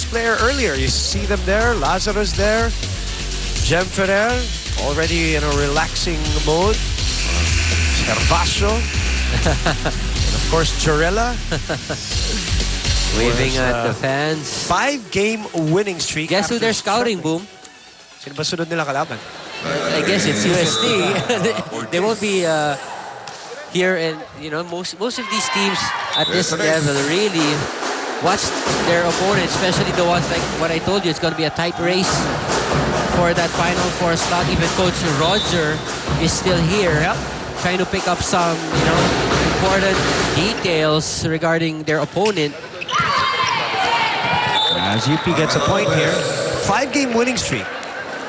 player earlier. You see them there. Lazarus there. Jem Ferrer already in a relaxing mode. Gervasio. And of course, Jorella. Waving at the fans. 5-game winning streak. Guess who they're scouting, Boom? Sino ba sunod nila kalaban? I guess it's UST. They won't be here, and most of these teams at this level really watch their opponents, especially the ones like what I told you. It's going to be a tight race for that Final Four slot. Even Coach Roger is still here, trying to pick up some important details regarding their opponent. As UP gets a point here, 5-game winning streak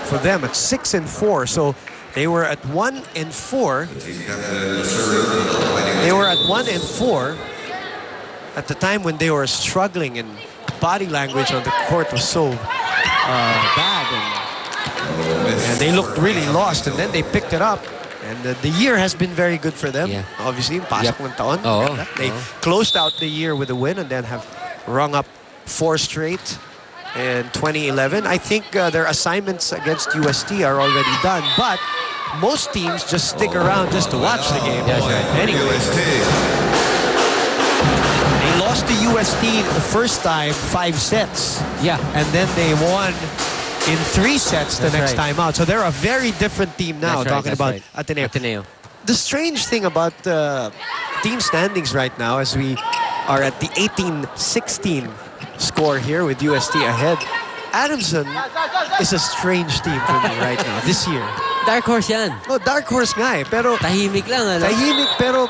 for them at 6-4. So they were at 1-4. They were at 1-4 at the time when they were struggling, and body language on the court was so bad, and they looked really lost. And then they picked it up, and the year has been very good for them. Yeah. Obviously, pasok ng taon. They closed out the year with a win, and then have rung up 4 straight in 2011. I think their assignments against UST are already done, but most teams just stick around just to watch the game. That's right. Anyway, they lost to UST the first time 5 sets. Yeah. And then they won in 3 sets the next right. time out. So they're a very different team now, talking about Ateneo. The strange thing about team standings right now, as we are at the 18-16 score here with UST ahead, Adamson is a strange team for me right now this year. Dark horse yan. Oh, dark horse nga eh. Pero tahimik lang, ano? Tahimik, pero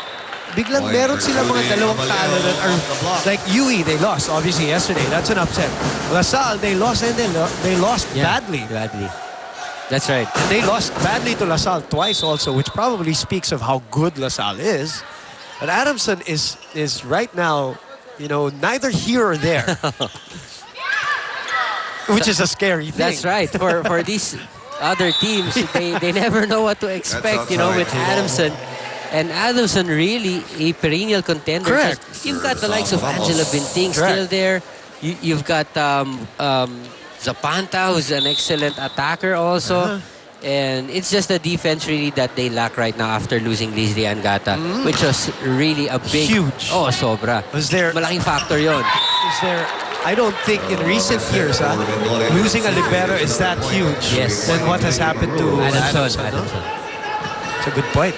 biglang meron sila mga dalawang talo that are like UE, they lost obviously yesterday. That's an upset. LaSalle, they lost, and they lost badly. That's right. And they lost badly to LaSalle twice also, which probably speaks of how good LaSalle is. But Adamson is right now, neither here or there. Which is a scary thing. That's right. For these other teams, they never know what to expect, with Adamson. And Adamson really a perennial contender. Correct. You've got the likes of Angela Binting still there. You've got Zapanta, who's an excellent attacker also. And it's just the defense really that they lack right now after losing Leslie Angata, which was really a big... Huge. Oh, sobra. Malaking factor yon. I don't think in recent years, losing a libero is that huge than what has happened to Adamson. It's a good point.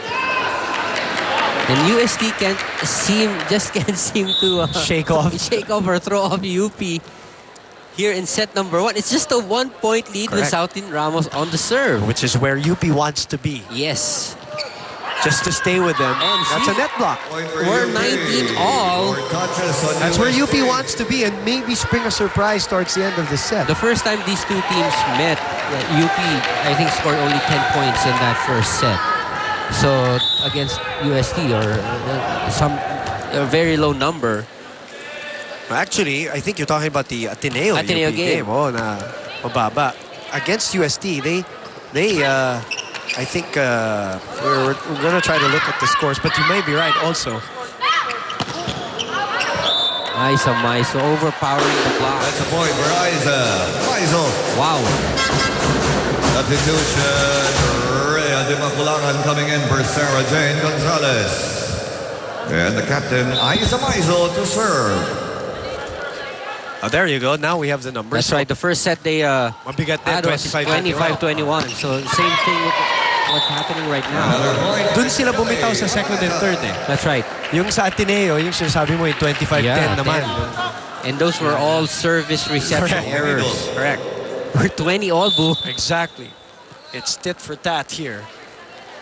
And UST can't seem to shake off or throw off UP here in set number 1. It's just a 1-point lead with Sautin Ramos on the serve, which is where UP wants to be. Yes. Just to stay with them. And that's a net block. We're 19 all. That's where UP wants to be, and maybe spring a surprise towards the end of the set. The first time these two teams met, UP, I think, scored only 10 points in that first set. So, against UST, or a very low number. Actually, I think you're talking about the Ateneo game. Oh, na mababa. Against UST, they I think we're going to try to look at the scores, but you may be right also. Isa Maiso overpowering the block. That's a point for Isa Maiso. Wow. Substitution, Rhea de Maculangan coming in for Sarah Jane Gonzalez. And the captain, Isa Maiso, to serve. Oh, there you go. Now we have the numbers. That's right. The first set they had was 25-21. So same thing with what's happening right now. Dun sila bumitaw sa second and third eh. That's right. Yung sa Ateneo, yung sinasabi mo yung 25-10 naman. And those were all service reception errors. Correct. We're 20 all, Boo. Exactly. It's tit for tat here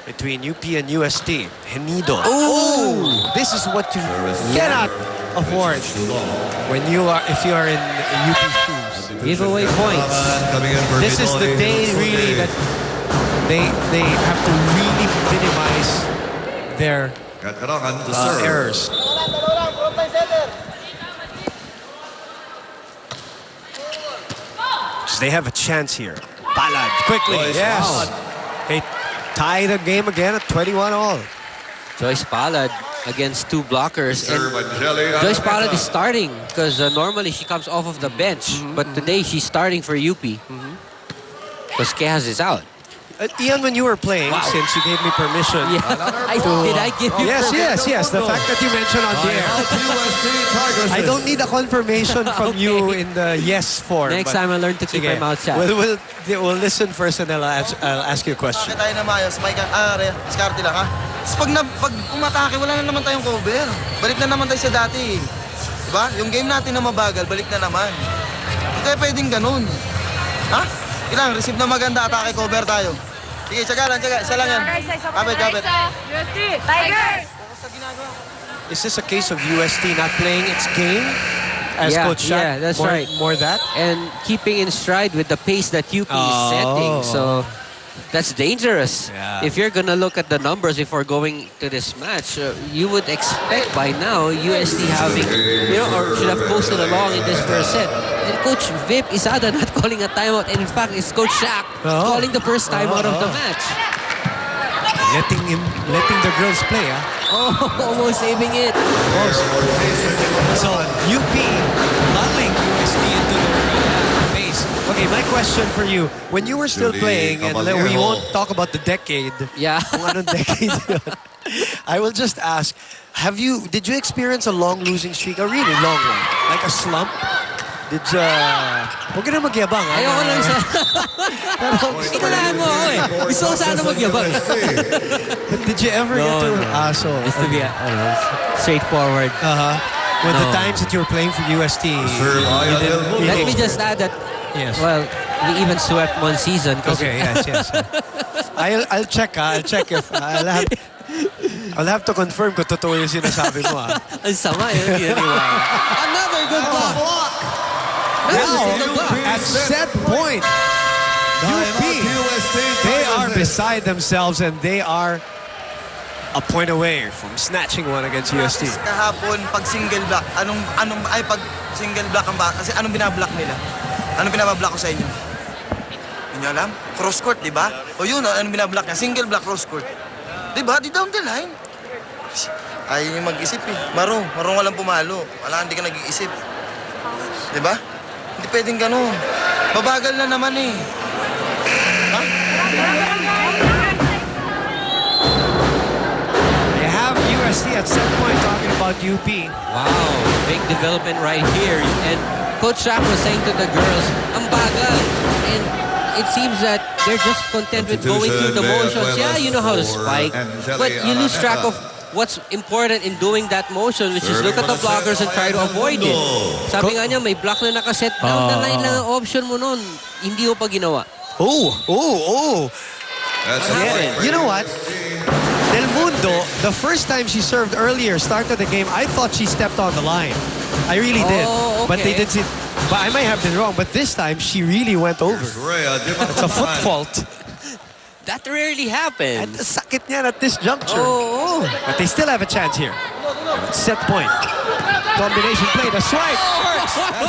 between UP and UST. Henido. Oh! This is what you cannot afford when if you are in UP shoes. Giveaway points. This is the day really that they have to really minimize their errors. So they have a chance here. Palad quickly. Yes. Wow. They tie the game again at 21 all. Joyce Palad against 2 blockers. Serve And Angeli Joyce Palad Araneta. is starting because normally she comes off of the bench. But today she's starting for UP. Because Quejas is out. Ian, when you were playing, since you gave me permission. Yeah. Did I give you Yes. The fact that you mentioned on the air. UST Tigers. I don't need a confirmation from you in the yes form. Next time I learn to keep my mouth shut. We'll listen first and then I'll ask you a question. Bakit tayo na mayos? Diskarte lang ha? Tapos pag umatake, wala na naman tayong cover. Balik na naman tayo sa dati. Diba? Yung game natin na mabagal, balik na naman. Hindi tayo pwedeng ganun. Ha? Kailangan, receive na maganda, atake cover tayo. Sige, tsaga lang. Isa lang yan. Kapit. UST, Tigers! Is this a case of UST not playing its game? As Coach Shaq? Yeah, that's right. More that? And keeping in stride with the pace that UP is setting. So that's dangerous. Yeah. If you're gonna look at the numbers before going to this match, you would expect by now UST having, or should have coasted along in this first set. And Coach Vip Isada not calling a timeout. And in fact, it's Coach Shaq calling the first timeout of the match. Letting the girls play, Oh, almost saving it. So UP lulling UST into their base. Okay, my question for you: when you were still playing, and we won't talk about the decade. Yeah. Kung anong decade yun, I will just ask: did you experience a long losing streak, a really long one, like a slump? Huwag ka na magyabang. Ayoko lang sa... Inalahan mo ako eh. Gusto ko sana magyabang. But did you ever get to... Just to be straightforward. When the times that you were playing for UST, Let me just add that, well, we even swept one season. Okay, yes. I'll check, I'll check if... I'll have to confirm kung totoo yung sinasabi mo, Ang sama yun. Another good block. At set point, UP, they are beside themselves and they are a point away from snatching one against UST. Kahapon, pag single block, pag single block ang kasi anong binablock nila? Anong binablock ko sa inyo? Hindi alam? Cross court, di ba? O yun, anong binablock niya? Single block, cross court. Di ba? Di down the line. Ayaw niyo mag-isip eh. Marong walang pumalo. Wala, hindi ka nag-iisip. Di ba? Hindi pwedeng ganun. Babagal na naman eh. Ha? They have UST at set point talking about UP. Wow, big development right here. And Coach Shaq was saying to the girls, ang bagal. And it seems that they're just content with going through the motions. Yeah, you know how to spike. But you lose track of what's important in doing that motion, which is look at the blockers and try to avoid it. Sabi nga niya, may block na nakaset. Down the line lang ang option mo nun. Hindi mo pa ginawa. You know what? Del Mundo, the first time she served earlier, started the game, I thought she stepped on the line. I really did. Okay. But they did see. But I might have been wrong. But this time, she really went over. It's a foot fault. That rarely happens. And sakit niyan at this juncture. But they still have a chance here. Set point. Combination play. The swipe.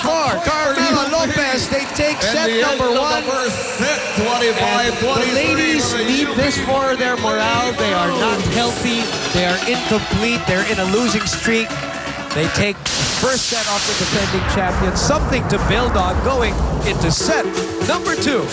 For Carmela Lopez. They take set number 1. The ladies need this for their morale. They are not healthy. They are incomplete. They're in a losing streak. They take first set off the defending champions. Something to build on going into set number 2.